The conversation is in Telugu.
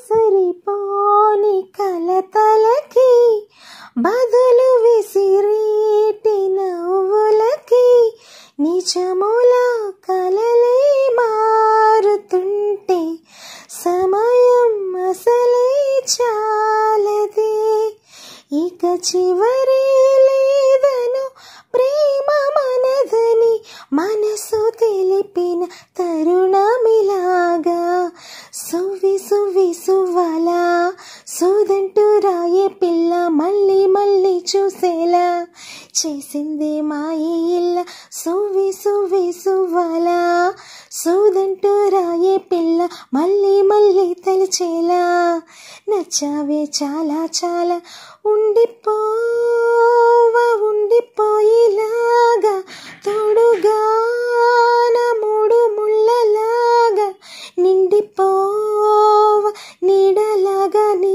సరిపోని కలతలకి బదులు విసిరేటి నవ్వులకి నిజముల కలలే మారుతుంటే సమయం అసలే చాలదే. ఇక చివరి లేదను ప్రేమ మనదని మనసు తెలిపిన తరుణమిలాగా సువ్వి సువ్వి సువ్వాలా సూదంటూ రాయే పిల్ల మళ్ళీ మళ్ళీ చూసేలా చేసింది మాయి ఇల్ల. సువ్వి సువ్వి సువ్వాలా సూదంటూ రాయే పిల్ల మళ్ళీ మళ్ళీ తలిచేలా నచ్చావే చాలా చాలా ఉండిపోవా ఉండిపోయేలాగా తోడుగా నా మూడు ముళ్ళలాగా నిండిపోవా నీడలాగా నీ